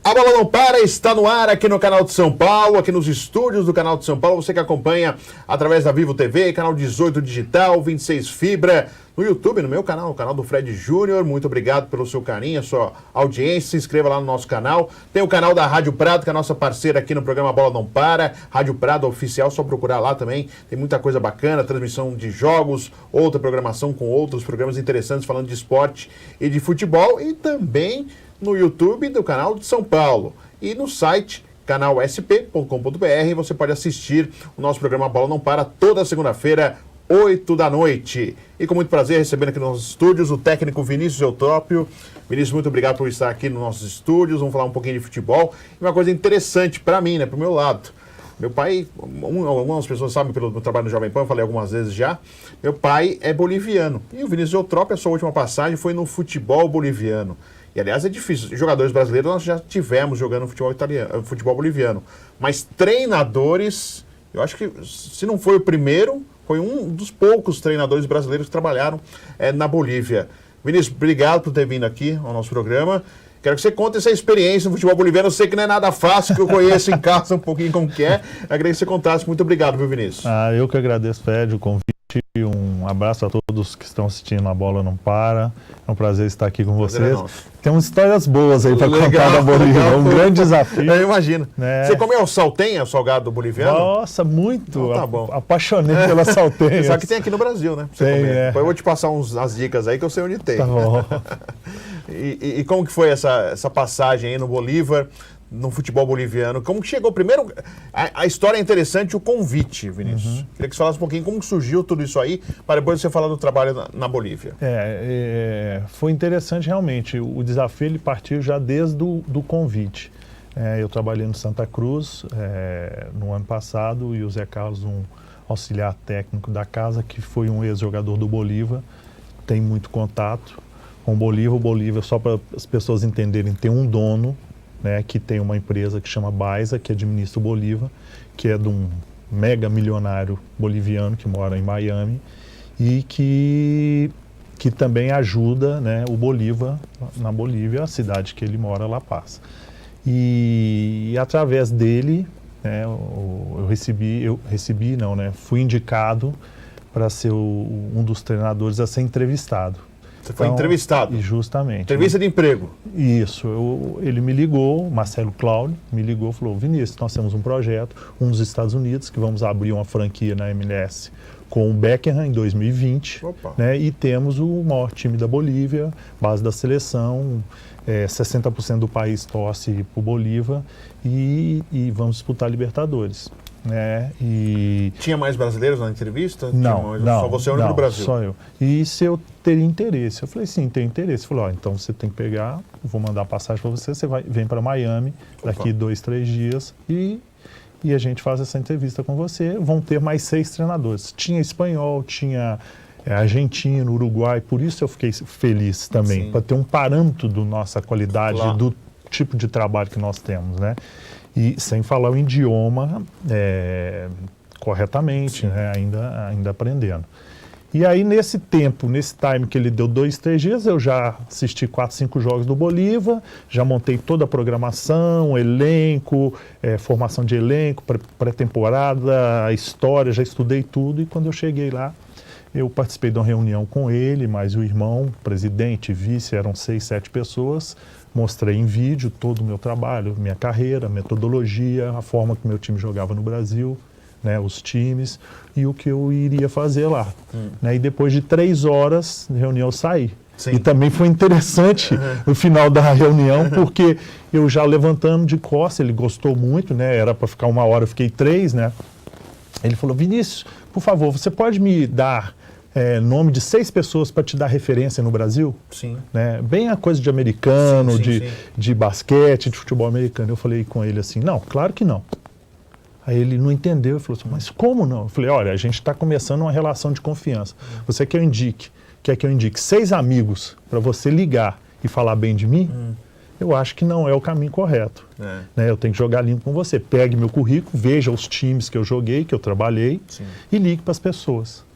A Bola Não Para está no ar aqui no canal de São Paulo, aqui nos estúdios do canal de São Paulo. Você que acompanha através da Vivo TV, canal 18 Digital, 26 Fibra, no YouTube, no meu canal, o canal do Fred Júnior. Muito obrigado pelo seu carinho, a sua audiência. Se inscreva lá no nosso canal. Tem o canal da Rádio Prado, que é a nossa parceira aqui no programa Bola Não Para. Rádio Prado Oficial, só procurar lá também. Tem muita coisa bacana, transmissão de jogos, outra programação com outros programas interessantes falando de esporte e de futebol. E também no YouTube do canal de São Paulo e no site canalsp.com.br você pode assistir o nosso programa Bola Não Para toda segunda-feira, 8 da noite. E com muito prazer recebendo aqui nos nossos estúdios o técnico Vinícius Eutrópio. Vinícius, muito obrigado por estar aqui nos nossos estúdios. Vamos falar um pouquinho de futebol. E uma coisa interessante para mim, pro meu lado. Meu pai, algumas pessoas sabem pelo meu trabalho no Jovem Pan, eu falei algumas vezes já, meu pai é boliviano. E o Vinícius Eutrópio, a sua última passagem foi no futebol boliviano. E, aliás, é difícil. Jogadores brasileiros nós já tivemos jogando futebol boliviano. Mas treinadores, eu acho que, se não foi o primeiro, foi um dos poucos treinadores brasileiros que trabalharam na Bolívia. Vinícius, obrigado por ter vindo aqui ao nosso programa. Quero que você conte essa experiência no futebol boliviano. Eu sei que não é nada fácil, que eu conheço em casa um pouquinho como que é. Eu queria que você contasse. Muito obrigado, viu, Vinícius? Eu que agradeço, Fred, o convite. Um abraço a todos que estão assistindo A Bola Não Para. É um prazer estar aqui com vocês. Tem umas histórias boas aí para contar da Bolívia. É um grande desafio. Eu imagino. Né? Você comeu saltenha, o salgado boliviano? Nossa, muito. Então, tá bom. Apaixonei pela saltenha. Só que tem aqui no Brasil, né? Pra você comer. Depois eu vou te passar as dicas aí que eu sei onde tem. Tá bom. E como que foi essa passagem aí no Bolívar, no futebol boliviano? Como que chegou primeiro? A história é interessante, o convite, Vinícius. Queria que você falasse um pouquinho como que surgiu tudo isso aí, para depois você falar do trabalho na Bolívia. Foi interessante realmente. O desafio ele partiu já desde do convite. Eu trabalhei no Santa Cruz no ano passado e o Zé Carlos, um auxiliar técnico da casa, que foi um ex-jogador do Bolívar, tem muito contato com o Bolívar. O Bolívar, só para as pessoas entenderem, tem um dono, né, que tem uma empresa que chama Baiza, que administra o Bolívar, que é de um mega milionário boliviano que mora em Miami e que também ajuda, né, o Bolívar na Bolívia, a cidade que ele mora, La Paz. E através dele, né, fui indicado para ser um dos treinadores a ser entrevistado. Você foi entrevistado? Justamente. Entrevista de emprego? Isso. Ele me ligou, o Marcelo Cláudio me ligou e falou: Vinícius, nós temos um projeto, dos Estados Unidos, que vamos abrir uma franquia na MLS com o Beckham em 2020. Né, e temos o maior time da Bolívia, base da seleção, 60% do país torce para o Bolívar e vamos disputar a Libertadores. Tinha mais brasileiros na entrevista? Não. Só você é o único do Brasil? Só eu. E se eu teria interesse? Eu falei, sim, tenho interesse. Ele falou, então você tem que pegar, vou mandar a passagem para você, vem para Miami daqui 2, 3 dias e a gente faz essa entrevista com você. Vão ter mais 6 treinadores. Tinha espanhol, tinha argentino, uruguai, por isso eu fiquei feliz também, para ter um parâmetro da nossa qualidade, do tipo de trabalho que nós temos, né? E sem falar o idioma corretamente, né? ainda aprendendo. E aí nesse time que ele deu 2, 3 dias, eu já assisti 4, 5 jogos do Bolívar, já montei toda a programação, elenco, formação de elenco, pré-temporada, a história, já estudei tudo. E quando eu cheguei lá, eu participei de uma reunião com ele, mais o irmão, presidente, vice, eram 6, 7 pessoas. Mostrei em vídeo todo o meu trabalho, minha carreira, metodologia, a forma que meu time jogava no Brasil, né, os times e o que eu iria fazer lá. Né, e depois de 3 horas de reunião eu saí. Sim. E também foi interessante no final da reunião, porque eu já levantando de costas, ele gostou muito, né, era para ficar 1 hora, eu fiquei 3, né. Ele falou, Vinícius, por favor, você pode me dar nome de 6 pessoas para te dar referência no Brasil? Sim. Né? Bem a coisa de americano, de basquete, de futebol americano. Eu falei com ele assim, não, claro que não. Aí ele não entendeu e falou assim, mas como não? Eu falei, olha, a gente está começando uma relação de confiança. Você quer que eu indique 6 amigos para você ligar e falar bem de mim? Eu acho que não é o caminho correto. Né? Eu tenho que jogar limpo com você. Pegue meu currículo, veja os times que eu joguei, que eu trabalhei e ligue para as pessoas.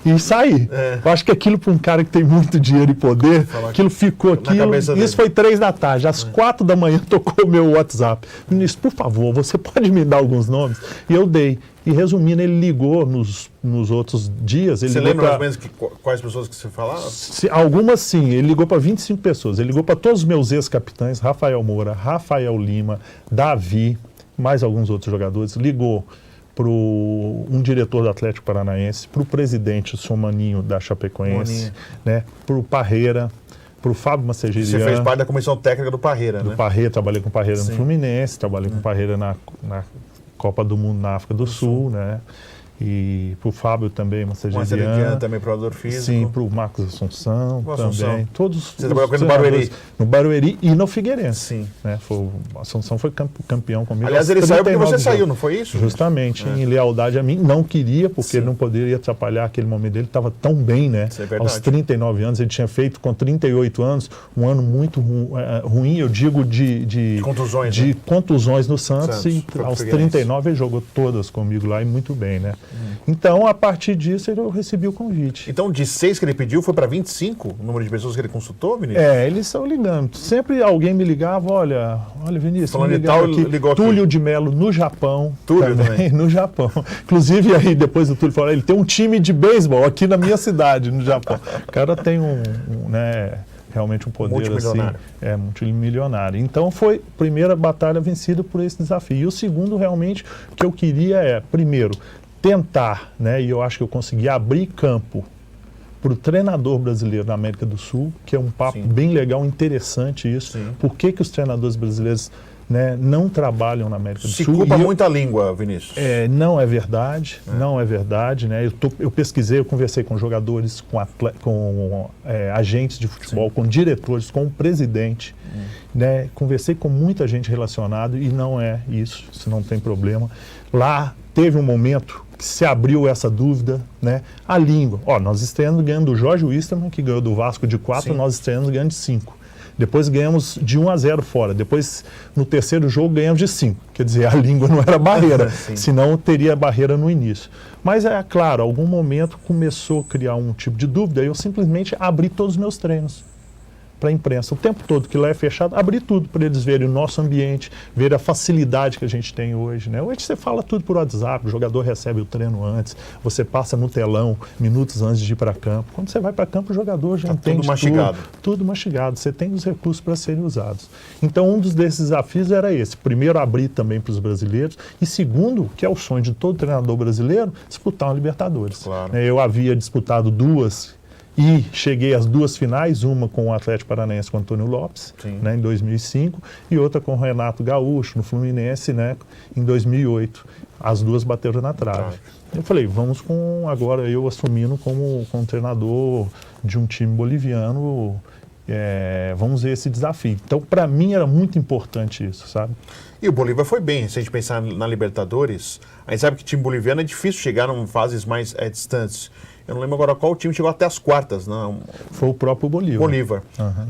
e sair. Eu acho que aquilo para um cara que tem muito dinheiro e poder, aquilo ficou aquilo. Isso foi 3 da tarde. Às 4 da manhã tocou o meu WhatsApp. Ministro, por favor, você pode me dar alguns nomes? E eu dei. E resumindo, ele ligou nos outros dias. Você lembra mais ou menos quais pessoas que você falava? Algumas sim. Ele ligou para 25 pessoas. Ele ligou para todos os meus ex-capitães, Rafael Moura, Rafael Lima, Davi, mais alguns outros jogadores. Ligou para um diretor do Atlético Paranaense, para o presidente Somaninho da Chapecoense, né, para o Parreira, para o Fábio Macegerian. Você fez parte da comissão técnica do Parreira, né? Do Parreira, trabalhei com o Parreira no Fluminense, trabalhei com o Parreira na Copa do Mundo na África do Sul, né? E para o Fábio também, Macegerian. Também provedor físico. Sim, para o Marcos Assunção também. Todos. Você trabalhou com ele no Barueri? No Barueri e no Figueirense. Sim. Né? O Assunção foi campeão comigo. Aliás, ele saiu porque você saiu, não foi isso? Justamente, em lealdade a mim. Não queria, porque ele não poderia atrapalhar aquele momento dele. Estava tão bem, né? Isso é verdade. Aos 39 anos, ele tinha feito com 38 anos um ano muito ruim, eu digo de contusões, de contusões no Santos. E aos 39 ele jogou todas comigo lá e muito bem, né? Então, a partir disso, eu recebi o convite. Então, de 6 que ele pediu, foi para 25 o número de pessoas que ele consultou, Vinícius? Eles estão ligando. Sempre alguém me ligava, olha Vinícius, falando de tal, ligou aqui. Túlio de Melo, no Japão. Túlio também? No Japão. Inclusive, aí, depois do Túlio falou, ele tem um time de beisebol aqui na minha cidade, no Japão. O cara tem realmente um poder multimilionário. Assim, multimilionário. Então foi a primeira batalha vencida por esse desafio. E o segundo, realmente, que eu queria primeiro, tentar, né, e eu acho que eu consegui abrir campo para o treinador brasileiro na América do Sul, que é um papo bem legal, interessante isso. Sim. Por que os treinadores brasileiros, né, não trabalham na América do Sul? Se culpa muito a língua, Vinícius. Não é verdade, não é verdade. Né? Eu pesquisei, eu conversei com jogadores, com agentes de futebol, com diretores, com o presidente. Né? Conversei com muita gente relacionada e não é isso não tem problema. Lá teve um momento que se abriu essa dúvida, né? A língua. Nós estreamos ganhando do Jorge Wisterman, que ganhou do Vasco de 4, nós estreamos ganhando de 5. Depois ganhamos de 1-0 fora. Depois, no terceiro jogo, ganhamos de 5. Quer dizer, a língua não era barreira, senão teria barreira no início. Mas, claro, algum momento começou a criar um tipo de dúvida e eu simplesmente abri todos os meus treinos para a imprensa. O tempo todo que lá é fechado, abrir tudo para eles verem o nosso ambiente, ver a facilidade que a gente tem hoje. Né? Hoje você fala tudo por WhatsApp, o jogador recebe o treino antes, você passa no telão minutos antes de ir para campo. Quando você vai para campo, o jogador já entende tudo mastigado. Tudo mastigado. Você tem os recursos para serem usados. Então, um desses desafios era esse. Primeiro, abrir também para os brasileiros. E segundo, que é o sonho de todo treinador brasileiro, disputar uma Libertadores. Claro. Eu havia disputado 2 e cheguei às 2 finais, uma com o Atlético Paranaense com o Antônio Lopes, né, em 2005, e outra com o Renato Gaúcho, no Fluminense, né, em 2008. As 2 bateram na trave. Eu falei, vamos agora eu assumindo como treinador de um time boliviano, vamos ver esse desafio. Então, para mim, era muito importante isso, sabe? E o Bolívar foi bem, se a gente pensar na Libertadores, a gente sabe que o time boliviano é difícil chegar em fases mais distantes. Eu não lembro agora qual time chegou até as quartas, não? Foi o próprio Bolívar.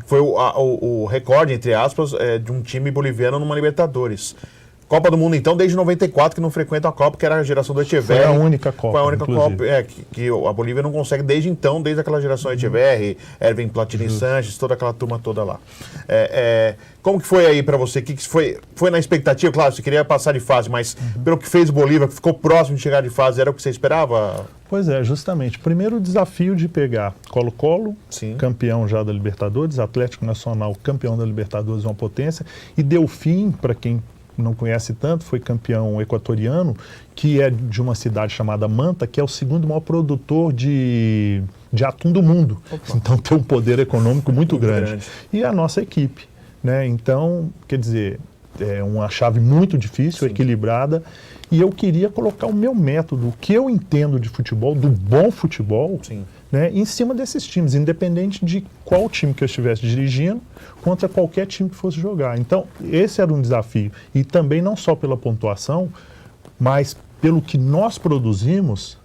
Foi o recorde, entre aspas, de um time boliviano numa Libertadores. Copa do Mundo, então, desde 94 que não frequenta a Copa, que era a geração do Echeverri. Foi a única Copa, Foi a única Copa que a Bolívia não consegue desde então, desde aquela geração Echeverri, Erwin Platini Sanches, toda aquela turma toda lá. Como que foi aí para você? Que foi na expectativa? Claro, você queria passar de fase, mas pelo que fez o Bolívar, que ficou próximo de chegar de fase, era o que você esperava? Pois é, justamente. Primeiro o desafio de pegar Colo-Colo, campeão já da Libertadores, Atlético Nacional, campeão da Libertadores, uma potência, e Delfim, para quem não conhece tanto, foi campeão equatoriano, que é de uma cidade chamada Manta, que é o segundo maior produtor de atum do mundo. Então tem um poder econômico muito grande. E a nossa equipe, né? Então, quer dizer, é uma chave muito difícil, equilibrada, e eu queria colocar o meu método, o que eu entendo de futebol, do bom futebol, né, em cima desses times, independente de qual time que eu estivesse dirigindo, contra qualquer time que fosse jogar. Então, esse era um desafio. E também não só pela pontuação, mas pelo que nós produzimos,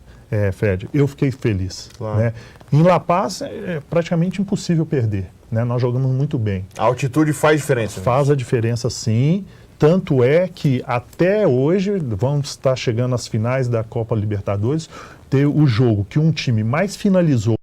Fred, eu fiquei feliz. Claro. Né? Em La Paz é praticamente impossível perder. Né? Nós jogamos muito bem. A altitude faz diferença. Faz a diferença, sim. Tanto é que até hoje, vamos estar chegando às finais da Copa Libertadores, o jogo que um time mais finalizou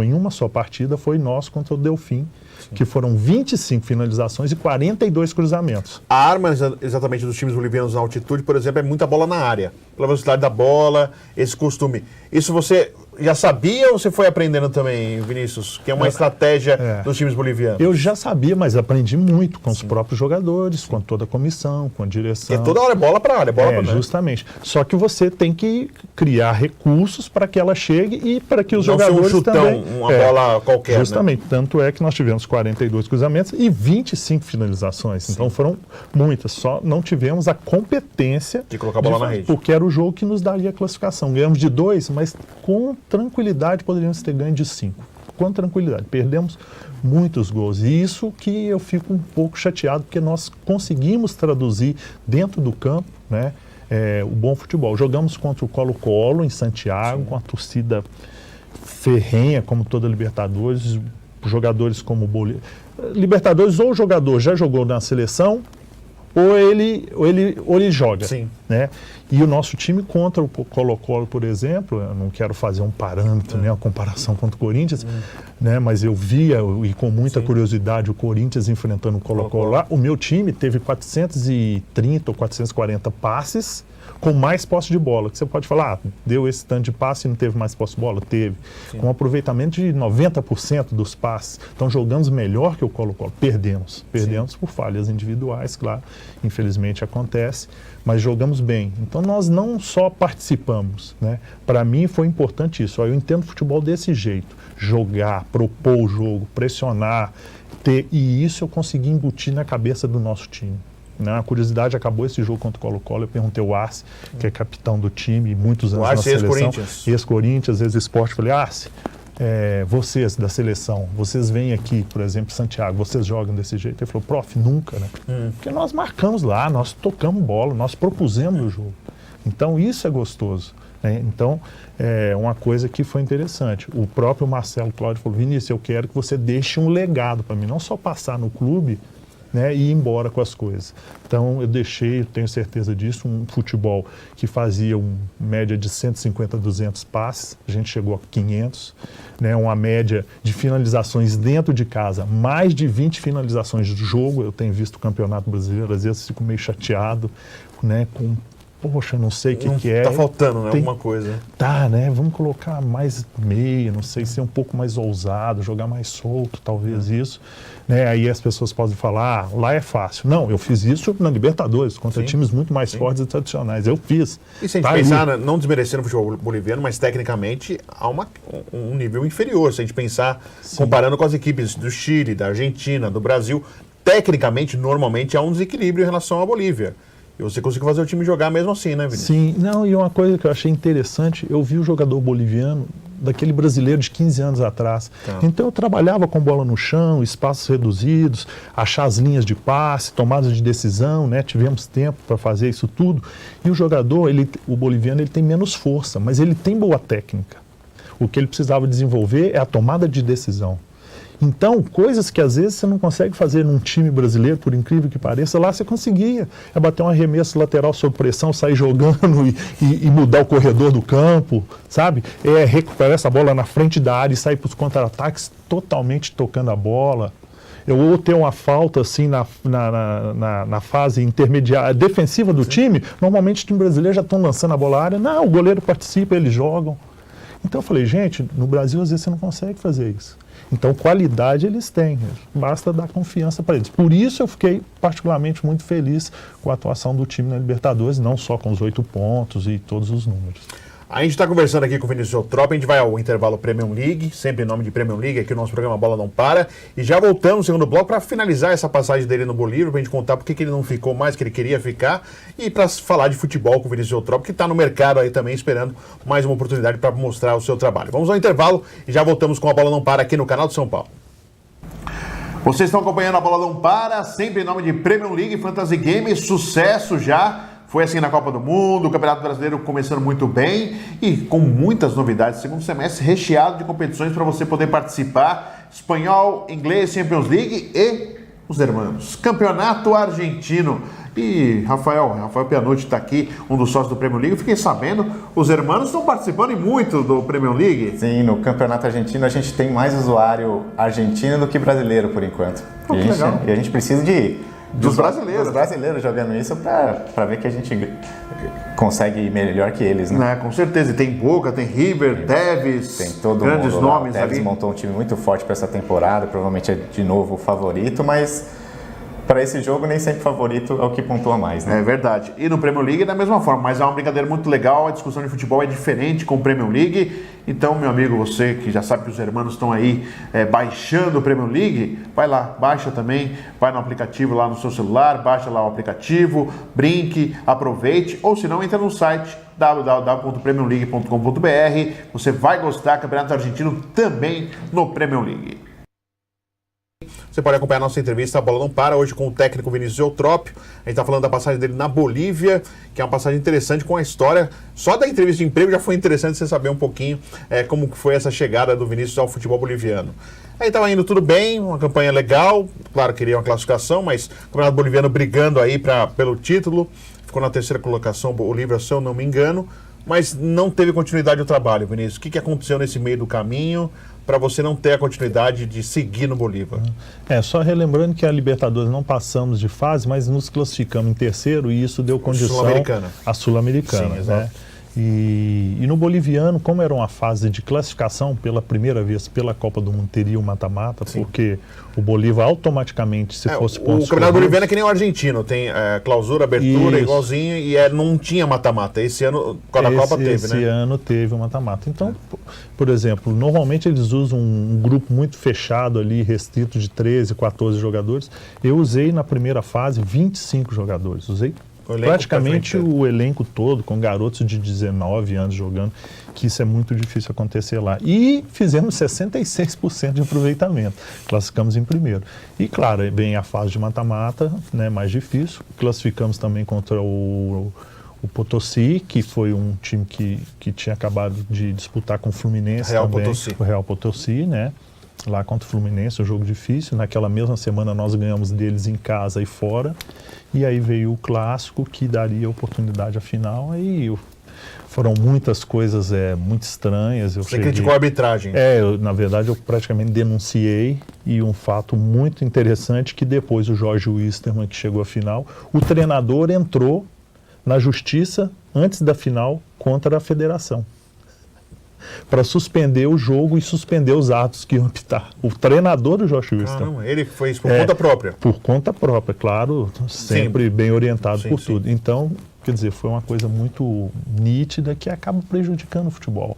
em uma só partida foi nosso contra o Delfim, que foram 25 finalizações e 42 cruzamentos. A arma exatamente dos times bolivianos na altitude, por exemplo, é muita bola na área. Pela velocidade da bola, esse costume. Isso você já sabia ou você foi aprendendo também, Vinícius? Que é uma estratégia dos times bolivianos. Eu já sabia, mas aprendi muito com os próprios jogadores, com toda a comissão, com a direção. Porque toda hora é bola para área, bola para área. Justamente. Só que você tem que criar recursos para que ela chegue e para que os não jogadores ser um chutão, também... uma bola qualquer, justamente. Né? Tanto é que nós tivemos 42 cruzamentos e 25 finalizações. Sim. Então foram muitas. Só não tivemos a competência de colocar a bola na rede. Porque era o jogo que nos daria a classificação. Ganhamos de 2, mas com tranquilidade poderíamos ter ganho de 5. Com tranquilidade. Perdemos muitos gols. E isso que eu fico um pouco chateado, porque nós conseguimos traduzir dentro do campo, né, o bom futebol. Jogamos contra o Colo-Colo em Santiago, com a torcida ferrenha, como toda Libertadores, jogadores como Libertadores, ou o jogador já jogou na seleção, ou ele joga. Sim. Né? E o nosso time contra o Colo-Colo, por exemplo, eu não quero fazer um parâmetro, né, uma comparação contra o Corinthians, né, mas eu via, e com muita curiosidade, o Corinthians enfrentando o Colo-Colo lá. O meu time teve 430 ou 440 passes com mais posse de bola. Que você pode falar, deu esse tanto de passe e não teve mais posse de bola? Teve. Sim. Com um aproveitamento de 90% dos passes. Então jogamos melhor que o Colo-Colo. Perdemos. Perdemos por falhas individuais, claro. Infelizmente acontece. Mas jogamos bem. Então nós não só participamos, né? Para mim foi importante isso. Eu entendo futebol desse jeito. Jogar, propor o jogo, pressionar, e isso eu consegui embutir na cabeça do nosso time. A curiosidade, acabou esse jogo contra o Colo-Colo, eu perguntei ao Arce, que é capitão do time, muitos anos na seleção, ex-Corinthians, ex-Sport, falei, Arce, vocês da seleção, vocês vêm aqui, por exemplo, Santiago, vocês jogam desse jeito? Ele falou, prof, nunca, né? Porque nós marcamos lá, nós tocamos bola, nós propusemos o jogo. Então isso é gostoso. Né? Então, é uma coisa que foi interessante. O próprio Marcelo Cláudio falou, Vinícius, eu quero que você deixe um legado para mim, não só passar no clube, né, e ir embora com as coisas. Então eu deixei, eu tenho certeza disso, um futebol que fazia média de 150 a 200 passes, a gente chegou a 500, né, uma média de finalizações dentro de casa, mais de 20 finalizações do jogo. Eu tenho visto o Campeonato Brasileiro, às vezes fico meio chateado, né, com poxa, não sei o que é. Tá faltando, né? Alguma coisa. Tá, né? Vamos colocar mais meia, não sei, ser um pouco mais ousado, jogar mais solto, talvez isso. Né? Aí as pessoas podem falar, lá é fácil. Não, eu fiz isso na Libertadores, contra times muito mais fortes e tradicionais. Eu fiz. E se a gente pensar, não desmerecendo o futebol boliviano, mas tecnicamente há um nível inferior. Se a gente pensar, comparando com as equipes do Chile, da Argentina, do Brasil, tecnicamente, normalmente, há um desequilíbrio em relação à Bolívia. E você conseguiu fazer o time jogar mesmo assim, né, Vinícius? Sim, não, e uma coisa que eu achei interessante, eu vi o jogador boliviano daquele brasileiro de 15 anos atrás. Tá. Então eu trabalhava com bola no chão, espaços reduzidos, achar as linhas de passe, tomadas de decisão, né? Tivemos tempo para fazer isso tudo. E o jogador, o boliviano, ele tem menos força, mas ele tem boa técnica. O que ele precisava desenvolver é a tomada de decisão. Então, coisas que às vezes você não consegue fazer num time brasileiro, por incrível que pareça, lá você conseguia. É bater um arremesso lateral sob pressão, sair jogando e mudar o corredor do campo, sabe? É recuperar essa bola na frente da área e sair para os contra-ataques totalmente tocando a bola. Ou ter uma falta assim na fase intermediária, defensiva do time, normalmente o time brasileiro já estão lançando a bola à área. Não, o goleiro participa, eles jogam. Então eu falei, gente, no Brasil às vezes você não consegue fazer isso. Então, qualidade eles têm, basta dar confiança para eles. Por isso eu fiquei particularmente muito feliz com a atuação do time na Libertadores, não só com os 8 pontos e todos os números. A gente está conversando aqui com o Vinícius Eutrópio, a gente vai ao intervalo Premium League, sempre em nome de Premium League, aqui o nosso programa Bola Não Para, e já voltamos no segundo bloco para finalizar essa passagem dele no Bolívar, para a gente contar por que ele não ficou mais, que ele queria ficar, e para falar de futebol com o Vinícius Eutrópio, que está no mercado aí também esperando mais uma oportunidade para mostrar o seu trabalho. Vamos ao intervalo e já voltamos com a Bola Não Para aqui no canal de São Paulo. Vocês estão acompanhando a Bola Não Para, sempre em nome de Premium League, Fantasy Games, sucesso já. Foi assim na Copa do Mundo, o Campeonato Brasileiro começando muito bem e com muitas novidades. Segundo semestre recheado de competições para você poder participar. Espanhol, inglês, Champions League e os hermanos. Campeonato Argentino. E Rafael Pianucci está aqui, um dos sócios do Premier League. Eu fiquei sabendo, os hermanos estão participando muito do Premier League. Sim, no campeonato argentino a gente tem mais usuário argentino do que brasileiro por enquanto. Pô, que legal. E a gente precisa dos brasileiros jogando isso para ver que a gente consegue ir melhor que eles, né? Com certeza. E tem Boca, tem River, Tevez, tem todo grandes mundo nomes lá. O Tevez ali. montou um time muito forte para essa temporada, provavelmente é de novo o favorito, mas para esse jogo nem sempre favorito é o que pontua mais, né? É verdade. E no Premier League é da mesma forma, mas é uma brincadeira muito legal, a discussão de futebol é diferente com o Premier League. Então, meu amigo, você que já sabe que os hermanos estão aí baixando o Premier League, vai lá, baixa também, vai no aplicativo lá no seu celular, baixa lá o aplicativo, brinque, aproveite, ou se não, entra no site www.premierleague.com.br. Você vai gostar, Campeonato Argentino também no Premier League. Você pode acompanhar a nossa entrevista, a bola não para, hoje com o técnico Vinícius Eutrópio. A gente está falando da passagem dele na Bolívia, que é uma passagem interessante com a história. Só da entrevista de emprego já foi interessante você saber um pouquinho como foi essa chegada do Vinícius ao futebol boliviano. Aí estava indo tudo bem, uma campanha legal, claro, queria uma classificação, mas o Campeonato Boliviano brigando aí pelo título. Ficou na terceira colocação, Bolívia, se eu não me engano, mas não teve continuidade do trabalho, Vinícius. O que aconteceu nesse meio do caminho para você não ter a continuidade de seguir no Bolívar? Só relembrando que a Libertadores não passamos de fase, mas nos classificamos em terceiro e isso deu condição à Sul-Americana. Sim, exato. Né? E no boliviano, como era uma fase de classificação pela primeira vez pela Copa do Mundo, teria o mata-mata, porque o Bolívar automaticamente, se fosse pontos... O Campeonato Boliviano é que nem o argentino, tem clausura, abertura, igualzinho, e não tinha mata-mata. Esse ano, com a Copa teve, né? Esse ano teve o mata-mata. Então, por exemplo, normalmente eles usam um grupo muito fechado ali, restrito de 13, 14 jogadores. Eu usei na primeira fase 25 jogadores, usei praticamente o elenco todo, com garotos de 19 anos jogando, que isso é muito difícil acontecer lá. E fizemos 66% de aproveitamento, classificamos em primeiro. E claro, vem a fase de mata-mata, né, mais difícil, classificamos também contra o Potosí, que foi um time que tinha acabado de disputar com o Fluminense o Real Potosí, né? Lá contra o Fluminense, um jogo difícil. Naquela mesma semana nós ganhamos deles em casa e fora. E aí veio o clássico que daria oportunidade à final. Aí foram muitas coisas muito estranhas. Você criticou a arbitragem? Na verdade eu praticamente denunciei. E um fato muito interessante que depois o Jorge Wilstermann, que chegou à final, o treinador entrou na justiça antes da final contra a federação, para suspender o jogo e suspender os atos que iam apitar. O treinador do Jorge Wilstermann. Ele foi isso por conta própria? Por conta própria, claro, sempre bem orientado por tudo. Então, quer dizer, foi uma coisa muito nítida que acaba prejudicando o futebol.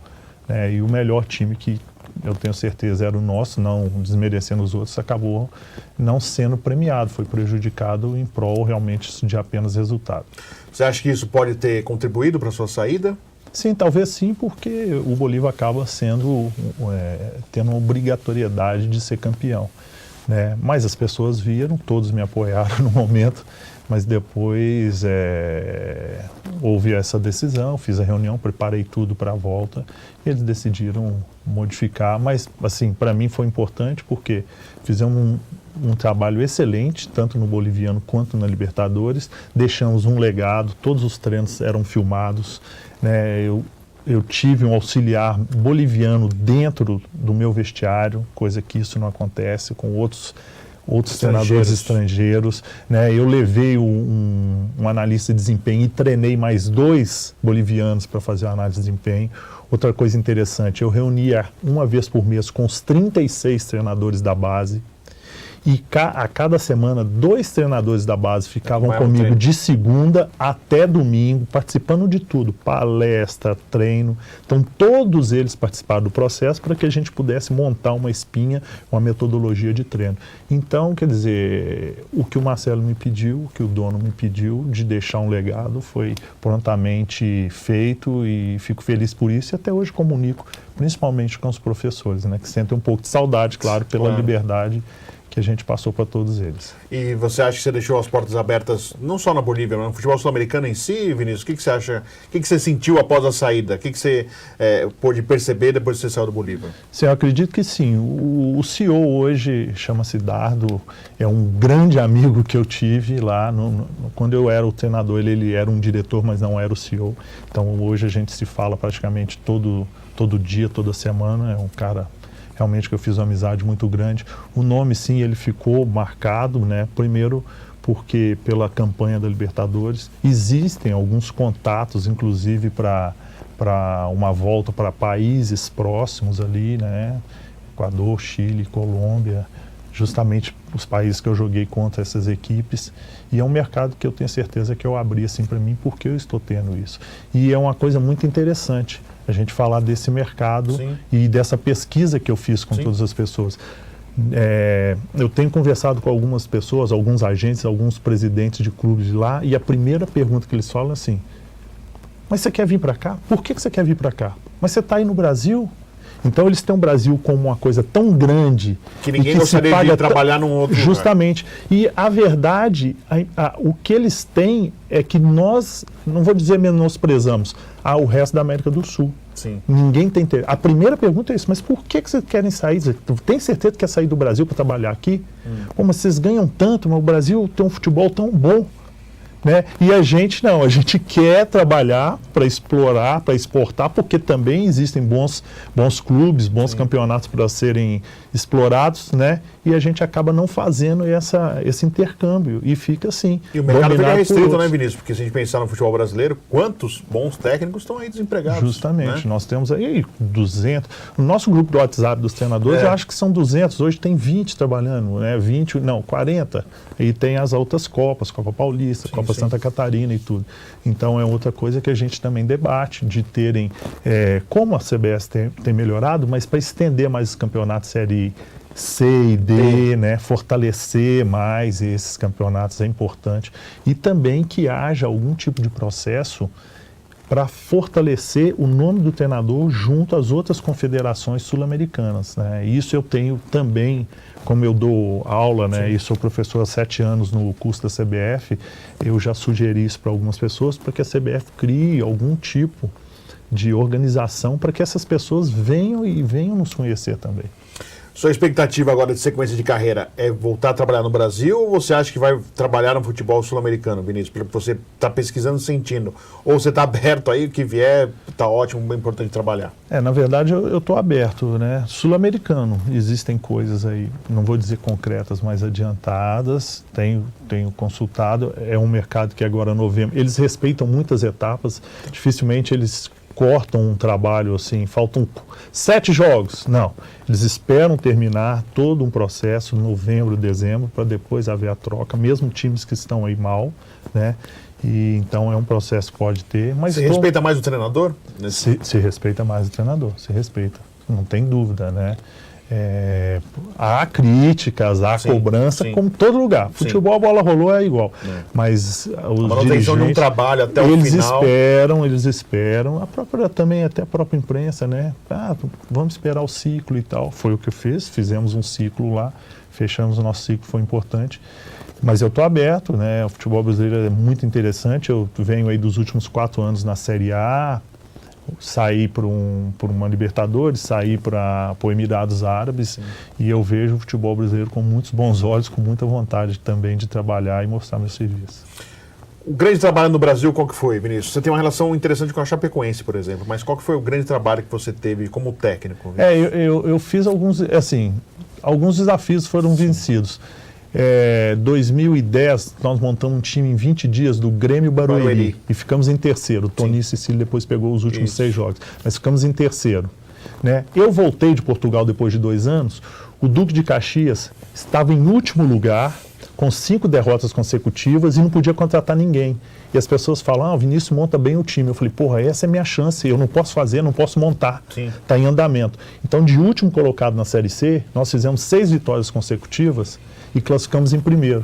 E o melhor time, que eu tenho certeza era o nosso, não desmerecendo os outros, acabou não sendo premiado, foi prejudicado em prol realmente de apenas resultado. Você acha que isso pode ter contribuído para a sua saída? Sim, talvez sim, porque o Bolívar acaba tendo uma obrigatoriedade de ser campeão, né? Mas as pessoas viram, todos me apoiaram no momento, mas depois houve essa decisão, fiz a reunião, preparei tudo para a volta, e eles decidiram modificar, mas assim, para mim foi importante porque fizemos um trabalho excelente, tanto no boliviano quanto na Libertadores, deixamos um legado, todos os treinos eram filmados, né? Eu tive um auxiliar boliviano dentro do meu vestiário, coisa que isso não acontece com outros treinadores estrangeiros, né? Eu levei um analista de desempenho e treinei mais 2 bolivianos para fazer a análise de desempenho. Outra coisa interessante, eu reunia uma vez por mês com os 36 treinadores da base. E a cada semana, 2 treinadores da base ficavam comigo de segunda até domingo, participando de tudo, palestra, treino. Então, todos eles participaram do processo para que a gente pudesse montar uma espinha, uma metodologia de treino. Então, quer dizer, o que o Marcelo me pediu, o que o dono me pediu de deixar um legado foi prontamente feito e fico feliz por isso e até hoje comunico, principalmente com os professores, né, que sentem um pouco de saudade, claro, pela liberdade que a gente passou para todos eles. E você acha que você deixou as portas abertas, não só na Bolívia, mas no futebol sul-americano em si, Vinícius? O que você acha? O que você sentiu após a saída? O que você pôde perceber depois que você saiu do Bolívia? Sim, eu acredito que sim. O CEO hoje chama-se Dardo, é um grande amigo que eu tive lá. Quando eu era o treinador, ele era um diretor, mas não era o CEO. Então hoje a gente se fala praticamente todo dia, toda semana. É um cara realmente que eu fiz uma amizade muito grande. O nome, sim, ele ficou marcado, né? Primeiro porque pela campanha da Libertadores. Existem alguns contatos, inclusive, para uma volta para países próximos ali, né? Equador, Chile, Colômbia, justamente os países que eu joguei contra essas equipes. E é um mercado que eu tenho certeza que eu abri assim para mim, porque eu estou tendo isso. E é uma coisa muito interessante a gente falar desse mercado. Sim. E dessa pesquisa que eu fiz com Sim. todas as pessoas. Eu tenho conversado com algumas pessoas, alguns agentes, alguns presidentes de clubes de lá, e a primeira pergunta que eles falam é assim: mas você quer vir para cá? Por que você quer vir para cá? Mas você está aí no Brasil? Então eles têm o Brasil como uma coisa tão grande que ninguém gostaria de trabalhar num outro justamente lugar. E a verdade, o que eles têm é que nós, não vou dizer menosprezamos, o resto da América do Sul. Sim. Ninguém tem interesse. A primeira pergunta é isso: mas por que vocês querem sair? Tem certeza que quer sair do Brasil para trabalhar aqui? Como vocês ganham tanto, mas o Brasil tem um futebol tão bom. Né? E a gente não, a gente quer trabalhar para explorar, para exportar, porque também existem bons clubes, bons Sim. campeonatos para serem explorados, né? E a gente acaba não fazendo esse intercâmbio e fica assim. E o mercado fica restrito, né, Vinícius? Porque se a gente pensar no futebol brasileiro, quantos bons técnicos estão aí desempregados? Justamente, né? Nós temos aí 200. O nosso grupo do WhatsApp dos treinadores, eu acho que são 200, hoje tem 20 trabalhando, né? 40. E tem as outras Copas, Copa Paulista, sim, Copa Santa Catarina e tudo. Então é outra coisa que a gente também debate, de terem, como a CBS tem melhorado, mas para estender mais os campeonatos Série C e D, né, fortalecer mais esses campeonatos é importante. E também que haja algum tipo de processo para fortalecer o nome do treinador junto às outras confederações sul-americanas, né? Isso eu tenho também, como eu dou aula, né, e sou professor há 7 anos no curso da CBF, eu já sugeri isso para algumas pessoas, para que a CBF crie algum tipo de organização para que essas pessoas venham nos conhecer também. Sua expectativa agora de sequência de carreira é voltar a trabalhar no Brasil, ou você acha que vai trabalhar no futebol sul-americano, Vinícius? Porque você está pesquisando, sentindo. Ou você está aberto aí, o que vier, está ótimo, bem importante trabalhar? Na verdade, eu estou aberto, né? Sul-americano, existem coisas aí, não vou dizer concretas, mas adiantadas. Tenho consultado, é um mercado que agora, novembro, eles respeitam muitas etapas, dificilmente eles cortam um trabalho assim, faltam 7 jogos. Não, eles esperam terminar todo um processo, novembro, dezembro, para depois haver a troca, mesmo times que estão aí mal, né? E então é um processo que pode ter. Mas se respeita mais o treinador? Se respeita mais o treinador, se respeita, não tem dúvida, né? Há críticas, há cobrança, como todo lugar. Futebol, a bola rolou, é igual. Mas os dirigentes, de um trabalho até o final. Eles esperam. Até a própria imprensa, né? Vamos esperar o ciclo e tal. Foi o que eu fiz, fizemos um ciclo lá, fechamos o nosso ciclo, foi importante. Mas eu estou aberto, né? O futebol brasileiro é muito interessante. Eu venho aí dos últimos 4 anos na Série A, saí por uma Libertadores, saí para o Emirados Árabes. Sim. E eu vejo o futebol brasileiro com muitos bons olhos, com muita vontade também de trabalhar e mostrar meu serviço. O grande trabalho no Brasil, qual que foi, Vinícius? Você tem uma relação interessante com a Chapecoense, por exemplo, mas qual que foi o grande trabalho que você teve como técnico? Eu fiz alguns desafios foram vencidos. 2010, nós montamos um time em 20 dias do Grêmio Barueri e ficamos em terceiro. O Toninho Cecílio depois pegou os últimos 6 jogos, mas ficamos em terceiro, né? Eu voltei de Portugal depois de 2 anos, o Duque de Caxias estava em último lugar, com 5 derrotas consecutivas e não podia contratar ninguém. E as pessoas falam, o Vinícius monta bem o time. Eu falei, essa é a minha chance, eu não posso fazer, não posso montar. Está em andamento. Então, de último colocado na Série C, nós fizemos 6 vitórias consecutivas e classificamos em primeiro.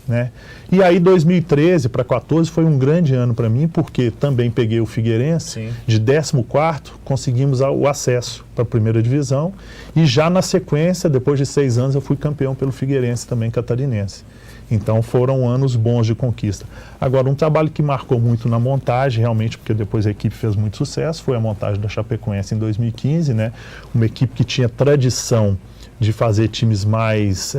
né? E aí 2013 para 14 foi um grande ano para mim, porque também peguei o Figueirense, Sim. de 14º, conseguimos o acesso para a primeira divisão, e já na sequência, depois de 6 anos, eu fui campeão pelo Figueirense também catarinense. Então foram anos bons de conquista. Agora, um trabalho que marcou muito na montagem, realmente, porque depois a equipe fez muito sucesso, foi a montagem da Chapecoense em 2015, né? Uma equipe que tinha tradição de fazer times mais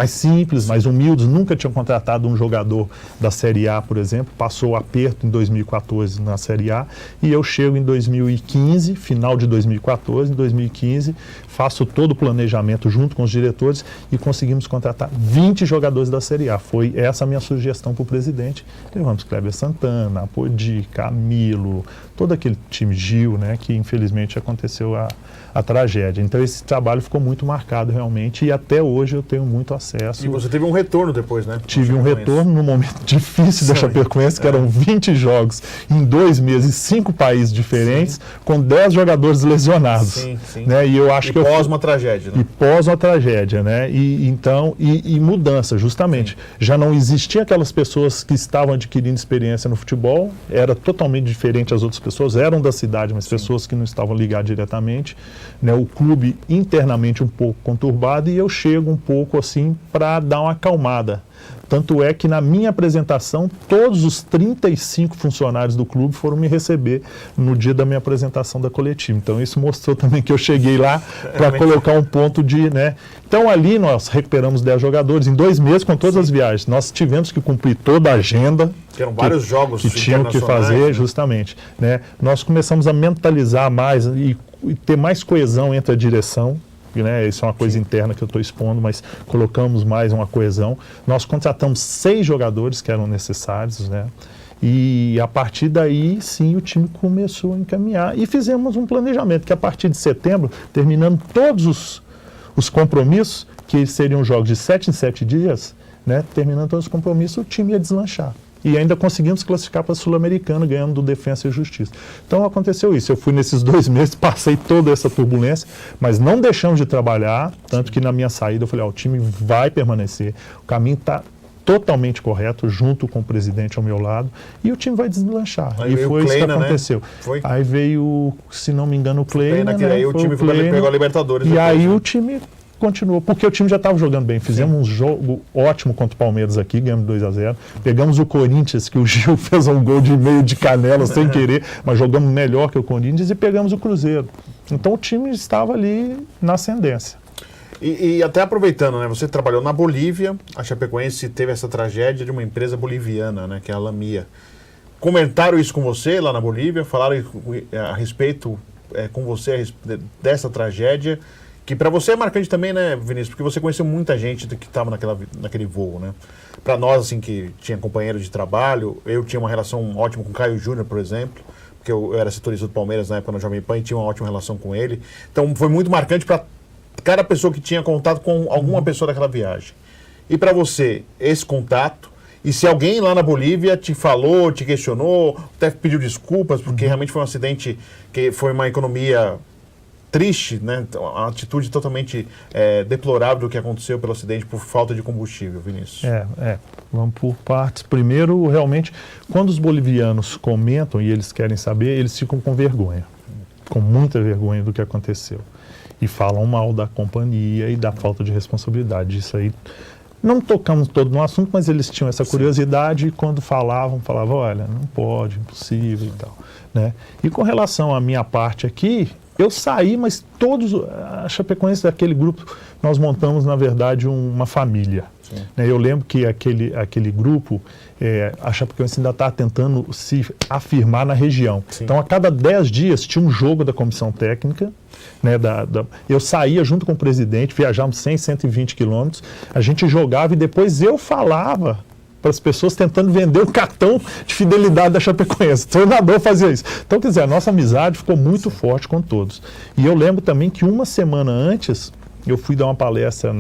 simples, mais humildes, nunca tinham contratado um jogador da Série A, por exemplo, passou o aperto em 2014 na Série A, e eu chego em 2015, final de 2014, em 2015, faço todo o planejamento junto com os diretores e conseguimos contratar 20 jogadores da Série A. Foi essa a minha sugestão para o presidente. Levamos Kleber Santana, Apodi, Camilo, todo aquele time, Gil, né, que infelizmente aconteceu a tragédia. Então esse trabalho ficou muito marcado realmente, e até hoje eu tenho muito acesso. E você teve um retorno depois, né? Tive um retorno no momento difícil da Chapecoense, que eram 20 jogos em 2 meses, 5 países diferentes, com 10 jogadores lesionados. Sim, sim. Né? E eu acho que pós uma tragédia, né? E pós uma tragédia, né? E mudança, justamente. Sim. Já não existiam aquelas pessoas que estavam adquirindo experiência no futebol, era totalmente diferente as outras pessoas, eram da cidade, mas pessoas que não estavam ligadas diretamente. Né? O clube internamente um pouco conturbado, e eu chego um pouco assim para dar uma acalmada. Tanto é que na minha apresentação, todos os 35 funcionários do clube foram me receber no dia da minha apresentação da coletiva. Então isso mostrou também que eu cheguei lá para colocar um ponto de, né? Então ali nós recuperamos 10 jogadores em 2 meses com todas as viagens. Nós tivemos que cumprir toda a agenda. Que eram vários jogos que tinham que fazer, né? Justamente. Né? Nós começamos a mentalizar mais e ter mais coesão entre a direção. Né? Isso é uma coisa interna que eu estou expondo, mas colocamos mais uma coesão. Nós contratamos 6 jogadores que eram necessários, né? E a partir daí, sim, o time começou a encaminhar. E fizemos um planejamento, que a partir de setembro, terminando todos os compromissos, que seriam jogos de 7 em 7 dias, né? Terminando todos os compromissos, o time ia deslanchar. E ainda conseguimos classificar para a Sul-Americana, ganhando do Defensa e Justiça. Então aconteceu isso. Eu fui nesses 2 meses, passei toda essa turbulência, mas não deixamos de trabalhar, tanto que na minha saída eu falei, o time vai permanecer, o caminho está totalmente correto, junto com o presidente ao meu lado, e o time vai deslanchar. Aí e foi isso que aconteceu. Né? Foi? Aí veio, se não me engano, o Kleina, né? Aí o time pegou a Libertadores. E aí o time continuou, porque o time já estava jogando bem. Fizemos um jogo ótimo contra o Palmeiras aqui, ganhamos 2-0. Pegamos o Corinthians, que o Gil fez um gol de meio de canela sem querer, mas jogamos melhor que o Corinthians, e pegamos o Cruzeiro. Então o time estava ali na ascendência. E até aproveitando, né? Você trabalhou na Bolívia, a Chapecoense teve essa tragédia de uma empresa boliviana, né? Que é a Lamia. Comentaram isso com você lá na Bolívia? Falaram a respeito com você dessa tragédia? Que para você é marcante também, né, Vinícius? Porque você conheceu muita gente que estava naquele voo, né? Para nós, assim, que tinha companheiros de trabalho, eu tinha uma relação ótima com o Caio Júnior, por exemplo, porque eu era setorista do Palmeiras na época na Jovem Pan e tinha uma ótima relação com ele. Então foi muito marcante para cada pessoa que tinha contato com alguma pessoa daquela viagem. E para você, esse contato, e se alguém lá na Bolívia te falou, te questionou, até pediu desculpas, porque realmente foi um acidente que foi uma economia triste, né? Uma atitude totalmente deplorável do que aconteceu pelo acidente por falta de combustível, Vinícius. Vamos por partes. Primeiro, realmente, quando os bolivianos comentam e eles querem saber, eles ficam com vergonha, com muita vergonha do que aconteceu. E falam mal da companhia e da falta de responsabilidade. Isso aí, não tocamos todo no assunto, mas eles tinham essa curiosidade e quando falavam, olha, não pode, impossível e tal. Né? E com relação à minha parte aqui, eu saí, mas a Chapecoense daquele grupo, nós montamos, na verdade, uma família. Eu lembro que aquele grupo, a Chapecoense ainda está tentando se afirmar na região. Sim. Então, a cada 10 dias tinha um jogo da comissão técnica. Né, eu saía junto com o presidente, viajávamos 100, 120 quilômetros, a gente jogava e depois eu falava para as pessoas tentando vender o cartão de fidelidade da Chapecoense. O treinador fazia isso. Então, quer dizer, a nossa amizade ficou muito forte com todos. E eu lembro também que uma semana antes, eu fui dar uma palestra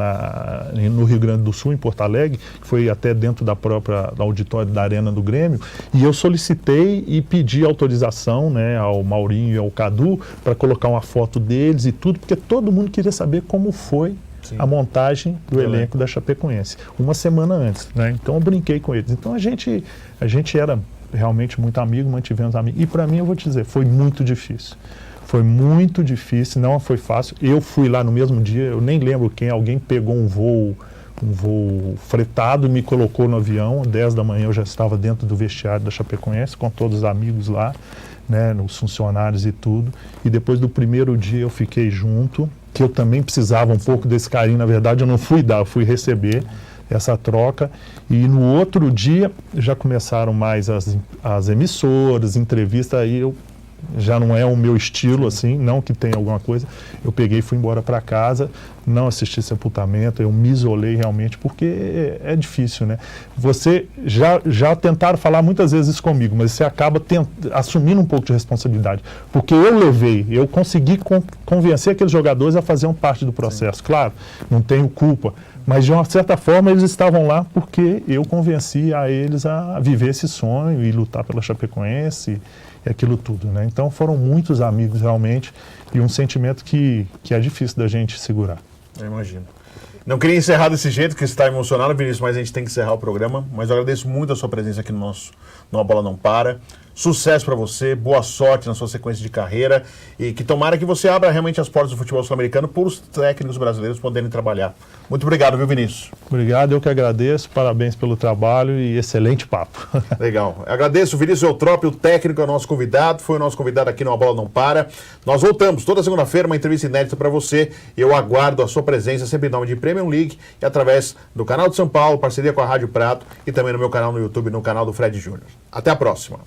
no Rio Grande do Sul, em Porto Alegre, que foi até dentro da própria auditório da Arena do Grêmio, e eu solicitei e pedi autorização, né, ao Maurinho e ao Cadu para colocar uma foto deles e tudo, porque todo mundo queria saber como foi a montagem do elenco da Chapecoense, uma semana antes, né? Então eu brinquei com eles. Então a gente era realmente muito amigo, mantivemos amigos. E para mim, eu vou te dizer, foi muito difícil. Foi muito difícil, não foi fácil. Eu fui lá no mesmo dia, eu nem lembro quem, alguém pegou um voo fretado e me colocou no avião. 10 da manhã eu já estava dentro do vestiário da Chapecoense, com todos os amigos lá, né, os funcionários e tudo. E depois do primeiro dia eu fiquei junto, que eu também precisava um pouco desse carinho. Na verdade, eu não fui dar, eu fui receber essa troca. E no outro dia já começaram mais as emissoras, entrevistas. Aí eu já não é o meu estilo, assim, não que tenha alguma coisa. Eu peguei e fui embora para casa, não assisti sepultamento, eu me isolei realmente, porque é difícil, né? Você já tentaram falar muitas vezes isso comigo, mas você acaba assumindo um pouco de responsabilidade, porque eu consegui convencer aqueles jogadores a fazer parte do processo. Sim. Claro, não tenho culpa, mas de uma certa forma eles estavam lá porque eu convenci a eles a viver esse sonho e lutar pela Chapecoense e aquilo tudo, né? Então foram muitos amigos realmente e um sentimento que é difícil da gente segurar. Eu imagino. Não queria encerrar desse jeito, que você está emocionado, Vinícius, mas a gente tem que encerrar o programa. Mas eu agradeço muito a sua presença aqui no A Bola Não Para. Sucesso para você, boa sorte na sua sequência de carreira e que tomara que você abra realmente as portas do futebol sul-americano para os técnicos brasileiros poderem trabalhar. Muito obrigado, viu, Vinícius? Obrigado, eu que agradeço, parabéns pelo trabalho e excelente papo. Legal. Eu agradeço o Vinícius Eutrópio, o técnico, é o nosso convidado, foi o nosso convidado aqui no A Bola Não Para. Nós voltamos toda segunda-feira, uma entrevista inédita para você. Eu aguardo a sua presença sempre em nome de Premier League e através do canal de São Paulo, parceria com a Rádio Prato e também no meu canal no YouTube, no canal do Fred Júnior. Até a próxima.